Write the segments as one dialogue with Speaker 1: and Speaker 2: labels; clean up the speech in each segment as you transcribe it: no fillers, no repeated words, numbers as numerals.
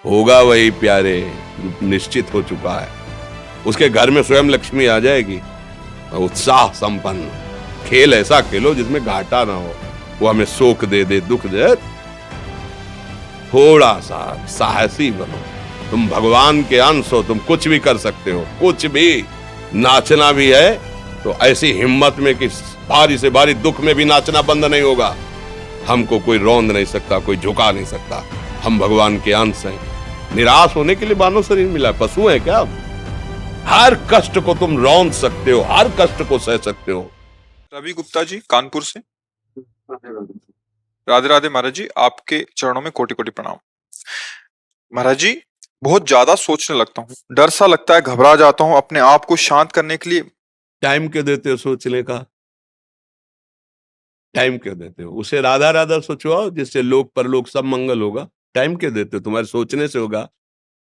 Speaker 1: होगा वही प्यारे जो निश्चित हो चुका है। उसके घर में स्वयं लक्ष्मी आ जाएगी। और उत्साह संपन्न खेल ऐसा खेलो जिसमें घाटा ना हो। वो हमें शोक दे दे, दुख दे, थोड़ा सा साहसी बनो। तुम भगवान के अंश हो, तुम कुछ भी कर सकते हो, कुछ भी। नाचना भी है तो ऐसी हिम्मत में कि भारी से भारी दुख में भी नाचना बंद नहीं होगा। हमको कोई रौंद नहीं सकता, कोई झुका नहीं सकता। हम भगवान के अंश हैं। निराश होने के लिए मानव शरीर मिला, पशु है क्या? हर कष्ट को तुम रौंद सकते हो, हर कष्ट को सह सकते हो।
Speaker 2: रवि गुप्ता जी कानपुर से। राधे राधे महाराज जी, आपके चरणों में कोटि कोटि प्रणाम। महाराज जी, बहुत ज्यादा सोचने लगता हूँ, डर सा लगता है, घबरा जाता हूँ। अपने आप को शांत करने के लिए
Speaker 1: टाइम क्यों देते हो सोचने का? टाइम क्यों देते हो? उसे राधा राधा सोचवाओ, जिससे लोक परलोक सब मंगल होगा। टाइम क्यों देते हो? तुम्हारे सोचने से होगा।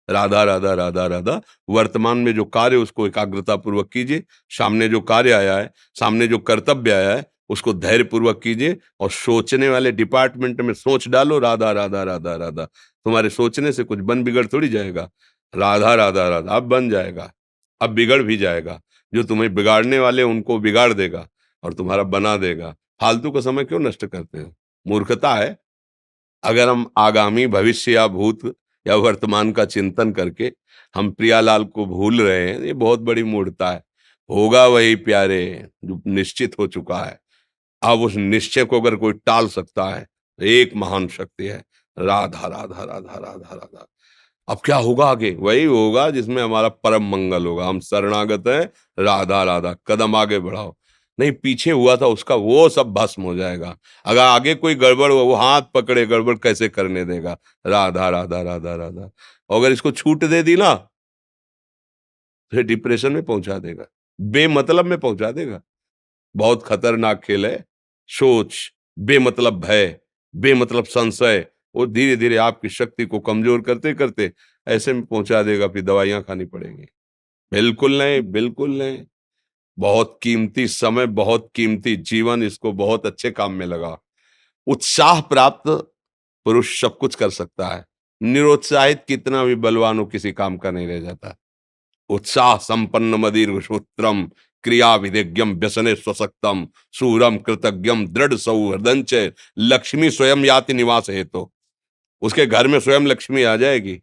Speaker 1: राधा राधा राधा राधा। वर्तमान में जो कार्य उसको एकाग्रता पूर्वक कीजिए। सामने जो कार्य आया है, सामने जो कर्तव्य आया है, उसको धैर्य पूर्वक कीजिए। और सोचने वाले डिपार्टमेंट में सोच डालो राधा राधा राधा राधा। तुम्हारे सोचने से कुछ बन बिगड़ थोड़ी जाएगा। राधा राधा राधा अब बन जाएगा, अब बिगड़ भी जाएगा। जो तुम्हें बिगाड़ने वाले उनको बिगाड़ देगा और तुम्हारा बना देगा। फालतू का समय क्यों नष्ट करते हो? मूर्खता है। अगर हम आगामी भविष्य या भूत या वर्तमान का चिंतन करके हम प्रियालाल को भूल रहे हैं, ये बहुत बड़ी मूर्खता है। होगा वही प्यारे जो निश्चित हो चुका है। अब उस निश्चय को अगर कोई टाल सकता है तो एक महान शक्ति है। राधा राधा राधा राधा राधा। अब क्या होगा आगे? वही होगा जिसमें हमारा परम मंगल होगा। हम शरणागत हैं, राधा राधा। कदम आगे बढ़ाओ। नहीं, पीछे हुआ था उसका वो सब भस्म हो जाएगा। अगर आगे कोई गड़बड़ हुआ, वो हाथ पकड़े गड़बड़ कैसे करने देगा? राधा राधा राधा राधा। और अगर इसको छूट दे दी ना, तो डिप्रेशन में पहुंचा देगा, बेमतलब में पहुंचा देगा। बहुत खतरनाक खेल है। सोच, बेमतलब भय, बेमतलब संशय, वो धीरे धीरे आपकी शक्ति को कमजोर करते करते ऐसे में पहुंचा देगा, फिर दवाइयां खानी पड़ेंगी। बिल्कुल नहीं, बिल्कुल नहीं। बहुत कीमती समय, बहुत कीमती जीवन, इसको बहुत अच्छे काम में लगा। उत्साह प्राप्त पुरुष सब कुछ कर सकता है। निरुत्साहित कितना भी बलवान हो, किसी काम का नहीं रह जाता। उत्साह संपन्न मदीर्घ सूत्रम क्रिया विधिज्ञम व्यसने स्वसक्तम सूरम कृतज्ञम दृढ़ सौहृदंच लक्ष्मी स्वयं याति निवास हेतु। उसके घर में स्वयं लक्ष्मी आ जाएगी।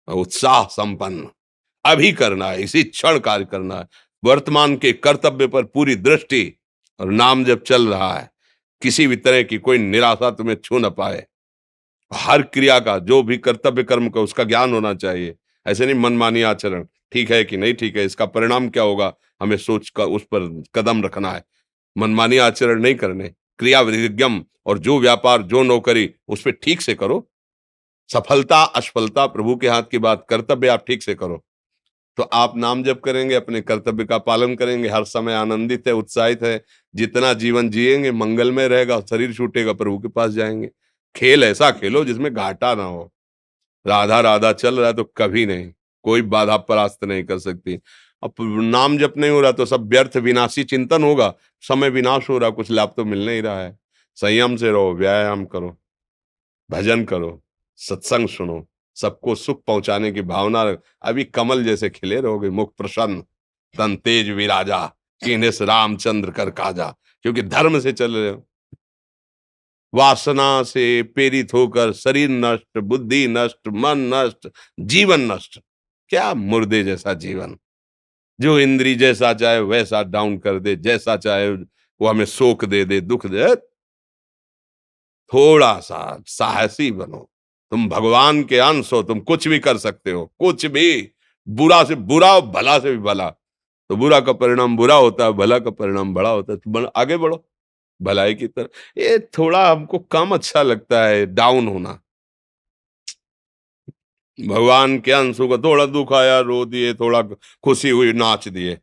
Speaker 1: उत्साह संपन्न अभी करना है, इसी क्षण कार्य करना है। वर्तमान के कर्तव्य पर पूरी दृष्टि। और नाम जब चल रहा है, किसी भी तरह की कोई निराशा तुम्हें छू न पाए। हर क्रिया का, जो भी कर्तव्य कर्म का, उसका ज्ञान होना चाहिए। ऐसे नहीं मनमानी आचरण, ठीक है कि नहीं ठीक है, इसका परिणाम क्या होगा, हमें सोच का उस पर कदम रखना है। मनमानी आचरण नहीं करने। क्रिया विधिज्ञम, और जो व्यापार जो नौकरी उस पर ठीक से करो। सफलता असफलता प्रभु के हाथ की बात, कर्तव्य आप ठीक से करो तो आप नाम जप करेंगे, अपने कर्तव्य का पालन करेंगे, हर समय आनंदित है, उत्साहित है। जितना जीवन जिएंगे मंगलमय रहेगा। शरीर छूटेगा, प्रभु के पास जाएंगे। खेल ऐसा खेलो जिसमें घाटा ना हो। राधा राधा चल रहा है तो कभी नहीं, कोई बाधा परास्त नहीं कर सकती। अब नाम जप नहीं हो रहा तो सब व्यर्थ विनाशी चिंतन होगा। समय विनाश हो रहा, कुछ लाभ तो मिल नहीं रहा है। संयम से रहो, व्यायाम करो, भजन करो, सत्संग सुनो, सबको सुख पहुंचाने की भावना रख। अभी कमल जैसे खिले रहोगे, मुख प्रसन्न, तन तेज विराजा, कीन्हिस रामचंद्र कर काजा। क्योंकि धर्म से चल रहे हो। वासना से प्रेरित होकर शरीर नष्ट, बुद्धि नष्ट, मन नष्ट, जीवन नष्ट। क्या मुर्दे जैसा जीवन, जो इंद्री जैसा चाहे वैसा डाउन कर दे, जैसा चाहे वो हमें शोक दे दे, दुख दे। थोड़ा सा साहसी बनो। तुम भगवान के अंश हो, तुम कुछ भी कर सकते हो, कुछ भी। बुरा से बुरा और भला से भी भला। तो बुरा का परिणाम बुरा होता है, भला का परिणाम बड़ा होता है। तो आगे बढ़ो भलाई की तरफ। ये थोड़ा हमको कम अच्छा लगता है डाउन होना। भगवान के अंश को थोड़ा दुख आया रो दिए, थोड़ा खुशी हुई नाच दिए।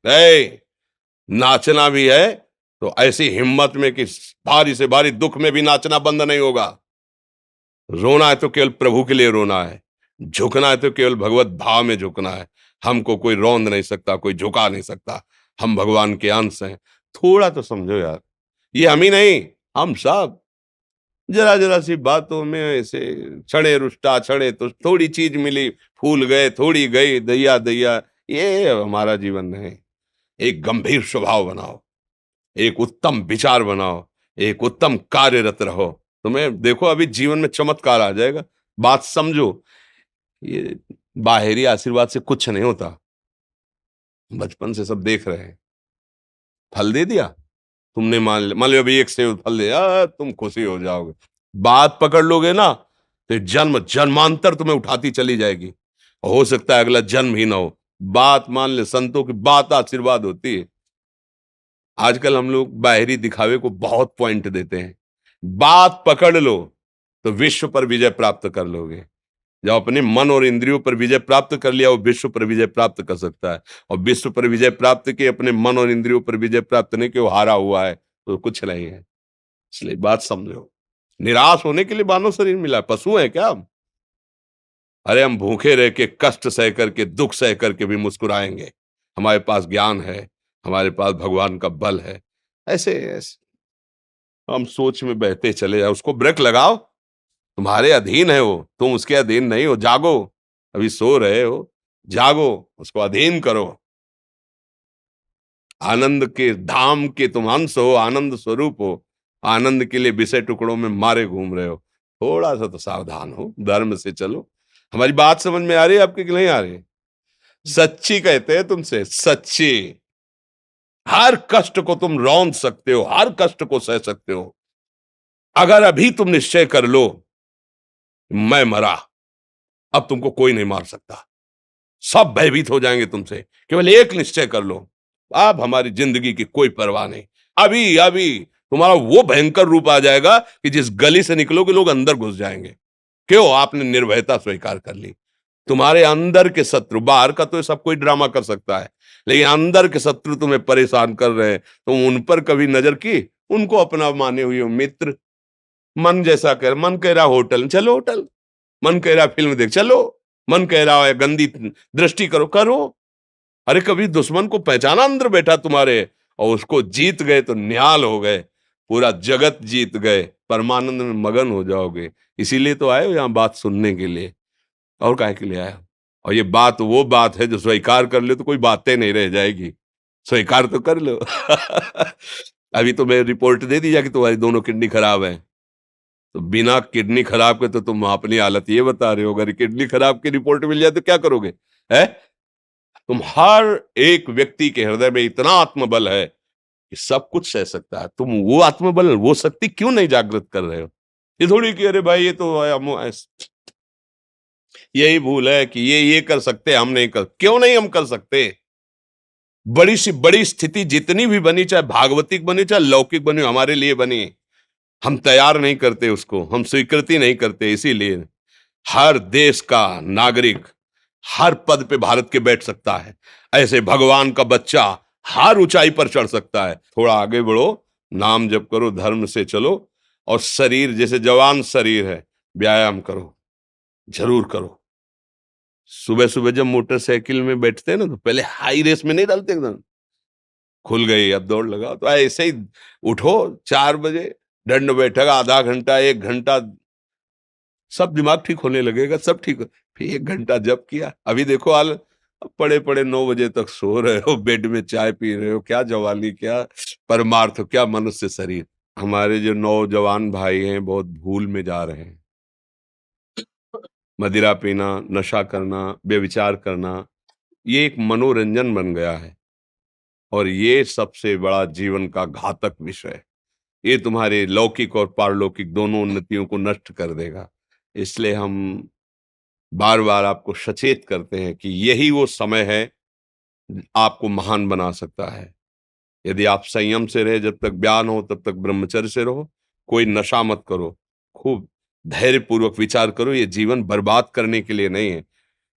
Speaker 1: नाचना भी है तो ऐसी हिम्मत में कि भारी से भारी दुख में भी नाचना बंद नहीं होगा। रोना है तो केवल प्रभु के लिए रोना है। झुकना है तो केवल भगवत भाव में झुकना है। हमको कोई रौंद नहीं सकता, कोई झुका नहीं सकता। हम भगवान के अंश हैं। थोड़ा तो समझो यार, ये हम ही नहीं, हम सब। जरा जरा सी बातों में ऐसे क्षणे रुष्टा क्षणे तो थोड़ी चीज मिली, फूल गए, थोड़ी गई, दैया दैया। ये हमारा जीवन नहीं। एक गंभीर स्वभाव बनाओ, एक उत्तम विचार बनाओ, एक उत्तम कार्यरत रहो। तुम्हें देखो अभी जीवन में चमत्कार आ जाएगा। बात समझो, ये बाहरी आशीर्वाद से कुछ नहीं होता। बचपन से सब देख रहे हैं। फल दे दिया तुमने, मान लो अभी एक सेब फल दिया, तुम खुशी हो जाओगे। बात पकड़ लोगे ना तो जन्म जन्मांतर तुम्हें उठाती चली जाएगी। हो सकता है अगला जन्म ही ना हो। बात मान ले, संतों की बात आशीर्वाद होती है। आजकल हम लोग बाहरी दिखावे को बहुत पॉइंट देते हैं। बात पकड़ लो तो विश्व पर विजय प्राप्त कर लोगे। जब अपने मन और इंद्रियों पर विजय प्राप्त कर लिया, वो विश्व पर विजय प्राप्त कर सकता है। और विश्व पर विजय प्राप्त किए, अपने मन और इंद्रियों पर विजय प्राप्त नहीं कि वो हारा हुआ है तो कुछ नहीं है। इसलिए बात समझो। निराश होने के लिए मानव शरीर मिला, पशु है क्या हम? अरे हम भूखे रह के, कष्ट सह करके, दुख सह करके भी मुस्कुराएंगे। हमारे पास ज्ञान है, हमारे पास भगवान का बल है। ऐसे ऐसे हम सोच में बहते चले जाओ। उसको ब्रेक लगाओ। तुम्हारे अधीन है वो, तुम उसके अधीन नहीं हो। जागो, अभी सो रहे हो, जागो, उसको अधीन करो। आनंद के धाम के तुम अंश हो, आनंद स्वरूप हो। आनंद के लिए विषय टुकड़ों में मारे घूम रहे हो। थोड़ा सा तो सावधान हो, धर्म से चलो। हमारी बात समझ में आ रही है आपकी कि नहीं आ रही? सच्ची कहते हैं तुमसे, सच्ची। हर कष्ट को तुम रौंद सकते हो, हर कष्ट को सह सकते हो, अगर अभी तुम निश्चय कर लो मैं मरा, अब तुमको कोई नहीं मार सकता। सब भयभीत हो जाएंगे तुमसे। केवल एक निश्चय कर लो, अब हमारी जिंदगी की कोई परवाह नहीं। अभी अभी तुम्हारा वो भयंकर रूप आ जाएगा कि जिस गली से निकलोगे लोग अंदर घुस जाएंगे। क्यों? आपने निर्भयता स्वीकार कर ली। तुम्हारे अंदर के शत्रु, बाहर का तो सब कोई ड्रामा कर सकता है, लेकिन अंदर के शत्रु तुम्हें परेशान कर रहे हैं, तुम उन पर कभी नजर की? उनको अपना माने हुए हो मित्र। मन जैसा कर, मन कह रहा होटल चलो, होटल। मन कह रहा फिल्म देख चलो। मन कह रहा है गंदी दृष्टि करो, करो। अरे कभी दुश्मन को पहचाना अंदर बैठा तुम्हारे, और उसको जीत गए तो निहाल हो गए। पूरा जगत जीत गए, परमानंद में मगन हो जाओगे। इसीलिए तो आए हो यहां बात सुनने के लिए, और काहे के लिए आए हो? और ये बात वो बात है जो स्वीकार कर ले तो कोई बातें नहीं रह जाएगी। स्वीकार तो कर लो। अभी तो मैं रिपोर्ट दे दी जाके तुम्हारी दोनों किडनी खराब है, तो बिना किडनी खराब के तो तुम अपनी हालत ये बता रहे हो। अगर किडनी खराब की रिपोर्ट मिल जाए तो क्या करोगे? है? तुम हर एक व्यक्ति के हृदय में इतना आत्मबल है कि सब कुछ सह सकता है। तुम वो आत्मबल, वो शक्ति क्यों नहीं जागृत कर रहे हो? ये थोड़ी कि अरे भाई ये तो यही भूल है कि ये कर सकते हैं, हम नहीं कर। क्यों नहीं हम कर सकते? बड़ी सी बड़ी स्थिति जितनी भी बनी, चाहे भागवतिक बनी चाहे लौकिक बनी, हमारे लिए बनी, हम तैयार नहीं करते उसको, हम स्वीकृति नहीं करते। इसीलिए हर देश का नागरिक हर पद पे भारत के बैठ सकता है। ऐसे भगवान का बच्चा हर ऊंचाई पर चढ़ सकता है। थोड़ा आगे बढ़ो, नाम जप करो, धर्म से चलो, और शरीर जैसे जवान शरीर है, व्यायाम करो, जरूर करो। सुबह सुबह जब मोटरसाइकिल में बैठते हैं ना तो पहले हाई रेस में नहीं डालते, एकदम खुल गई अब दौड़ लगाओ, तो ऐसे ही उठो 4 बजे, दंड बैठक आधा घंटा 1 घंटा, सब दिमाग ठीक होने लगेगा, सब ठीक फिर 1 घंटा जब किया। अभी देखो हाल, अब पड़े पड़े 9 बजे तक सो रहे हो, बेड में चाय पी रहे हो। क्या जवानी, क्या परमार्थ, क्या मनुष्य शरीर। हमारे जो नौजवान भाई हैं बहुत भूल में जा रहे हैं। मदिरा पीना, नशा करना, व्यभिचार करना, ये एक मनोरंजन बन गया है, और ये सबसे बड़ा जीवन का घातक विषय है। ये तुम्हारे लौकिक और पारलौकिक दोनों उन्नतियों को नष्ट कर देगा। इसलिए हम बार बार आपको सचेत करते हैं कि यही वो समय है आपको महान बना सकता है। यदि आप संयम से रहे, जब तक ज्ञान हो तब तक ब्रह्मचर्य से रहो, कोई नशा मत करो, खूब धैर्य पूर्वक विचार करो। ये जीवन बर्बाद करने के लिए नहीं है,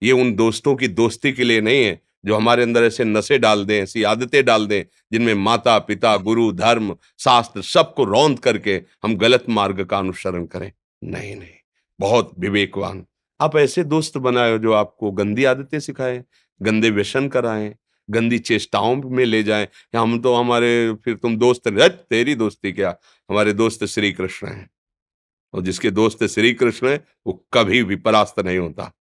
Speaker 1: ये उन दोस्तों की दोस्ती के लिए नहीं है जो हमारे अंदर ऐसे नशे डाल दें, ऐसी आदतें डाल दें जिनमें माता पिता, गुरु, धर्म, शास्त्र सबको रौंद करके हम गलत मार्ग का अनुसरण करें। नहीं नहीं, बहुत विवेकवान। आप ऐसे दोस्त बनाए जो आपको गंदी आदतें सिखाएं, गंदे व्यसन कराएं, गंदी चेष्टाओं में ले जाएं। या हम तो हमारे, फिर तुम दोस्त, तेरी दोस्ती क्या, हमारे दोस्त श्री कृष्ण हैं। और जिसके दोस्त श्री कृष्ण है वो कभी भी परास्त नहीं होता।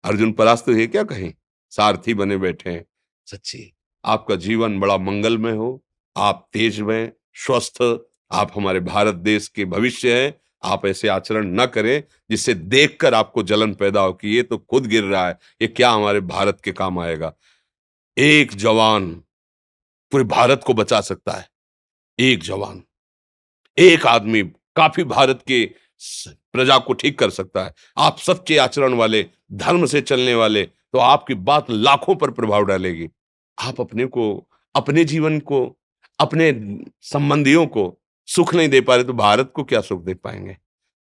Speaker 1: अर्जुन परास्त हुए क्या कहीं, सारथी बने बैठे हैं। सच्ची आपका जीवन बड़ा मंगलमय हो, आप तेज में स्वस्थ, आप हमारे भारत देश के भविष्य हैं। आप ऐसे आचरण न करें जिससे देखकर आपको जलन पैदा हो कि ये तो खुद गिर रहा है, ये क्या हमारे भारत के काम आएगा। एक जवान पूरे भारत को बचा सकता है, एक जवान, एक आदमी काफी भारत के प्रजा को ठीक कर सकता है। आप सच्चे आचरण वाले, धर्म से चलने वाले, तो आपकी बात लाखों पर प्रभाव डालेगी। आप अपने को, अपने जीवन को, अपने संबंधियों को सुख नहीं दे पा रहे तो भारत को क्या सुख दे पाएंगे।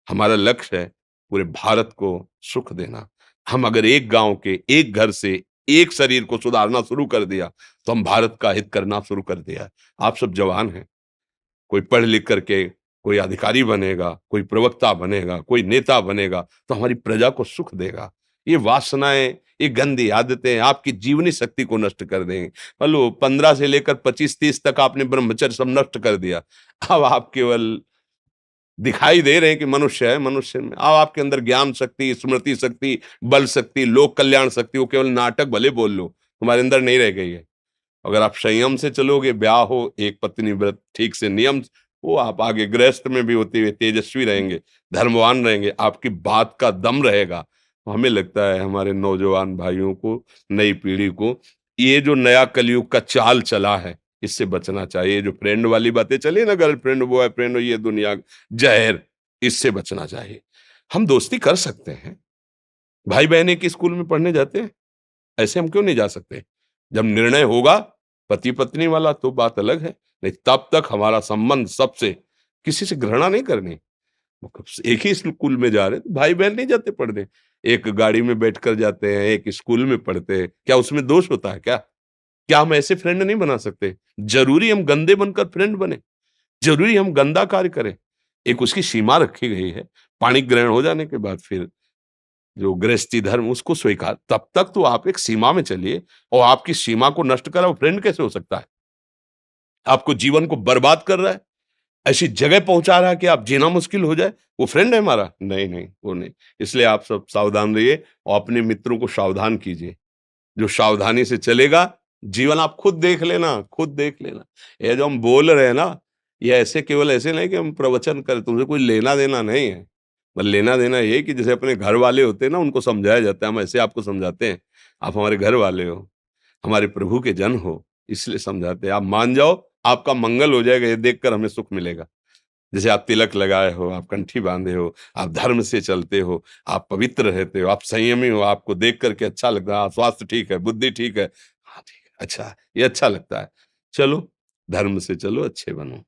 Speaker 1: हमारा लक्ष्य है पूरे भारत को सुख देना। हम अगर एक गांव के एक घर से एक शरीर को सुधारना शुरू कर दिया तो हम भारत का हित करना शुरू कर दिया। आप सब जवान हैं, कोई पढ़ लिख करके कोई अधिकारी बनेगा, कोई प्रवक्ता बनेगा, कोई नेता बनेगा तो हमारी प्रजा को सुख देगा। ये वासनाएं, ये गंदी आदतें आपकी जीवनी शक्ति को नष्ट कर देंगे। मान लो 15 से लेकर 25-30 तक आपने ब्रह्मचर्य सब नष्ट कर दिया। अब आप केवल दिखाई दे रहे हैं कि मनुष्य है, मनुष्य में अब आपके अंदर ज्ञान शक्ति, स्मृति शक्ति, बल शक्ति, लोक कल्याण शक्ति, वो केवल नाटक भले बोल लो, तुम्हारे अंदर नहीं रह गई है। अगर आप संयम से चलोगे, ब्याह हो, एक पत्नी व्रत ठीक से नियम, वो आप आगे गृहस्थ में भी होते हुए तेजस्वी रहेंगे, धर्मवान रहेंगे, आपकी बात का दम रहेगा। तो हमें लगता है हमारे नौजवान भाइयों को, नई पीढ़ी को, ये जो नया कलयुग का चाल चला है इससे बचना चाहिए। जो फ्रेंड वाली बातें चली ना, गर्लफ्रेंड बॉयफ्रेंड, ये दुनिया जहर, इससे बचना चाहिए। हम दोस्ती कर सकते हैं, भाई बहन एक ही स्कूल में पढ़ने जाते हैं, ऐसे हम क्यों नहीं जा सकते। जब निर्णय होगा पति पत्नी वाला तो बात अलग है, नहीं तब तक हमारा संबंध सबसे, किसी से घृणा नहीं करनी। एक ही स्कूल में जा रहे तो भाई बहन नहीं जाते पढ़ने, एक गाड़ी में बैठकर जाते हैं, एक स्कूल में पढ़ते हैं, क्या उसमें दोष होता है क्या? क्या हम ऐसे फ्रेंड नहीं बना सकते? जरूरी हम गंदे बनकर फ्रेंड बने? जरूरी हम गंदा कार्य करें? एक उसकी सीमा रखी गई है। पाणी ग्रहण हो जाने के बाद फिर जो गृहस्थी धर्म उसको स्वीकार, तब तक तो आप एक सीमा में चलिए। और आपकी सीमा को नष्ट करा वो फ्रेंड कैसे हो सकता है? आपको जीवन को बर्बाद कर रहा है, ऐसी जगह पहुंचा रहा है कि आप जीना मुश्किल हो जाए, वो फ्रेंड है हमारा? नहीं नहीं, वो नहीं। इसलिए आप सब सावधान रहिए और अपने मित्रों को सावधान कीजिए। जो सावधानी से चलेगा, जीवन आप खुद देख लेना, खुद देख लेना। ये जो हम बोल रहे हैं ना, ये ऐसे केवल ऐसे नहीं कि हम प्रवचन करें, तुमसे कोई लेना देना नहीं है। बस लेना देना ये है कि जैसे अपने घर वाले होते हैं ना, उनको समझाया जाता है, हम ऐसे आपको समझाते हैं। आप हमारे घर वाले हो, हमारे प्रभु के जन हो, इसलिए समझाते हैं। आप मान जाओ, आपका मंगल हो जाएगा, ये देखकर हमें सुख मिलेगा। जैसे आप तिलक लगाए हो, आप कंठी बांधे हो, आप धर्म से चलते हो, आप पवित्र रहते हो, आप संयमी हो, आपको देख करके अच्छा लगता है, हाँ, स्वास्थ्य ठीक है, बुद्धि ठीक है, हाँ ठीक है, अच्छा है, ये अच्छा लगता है। चलो, धर्म से चलो, अच्छे बनो।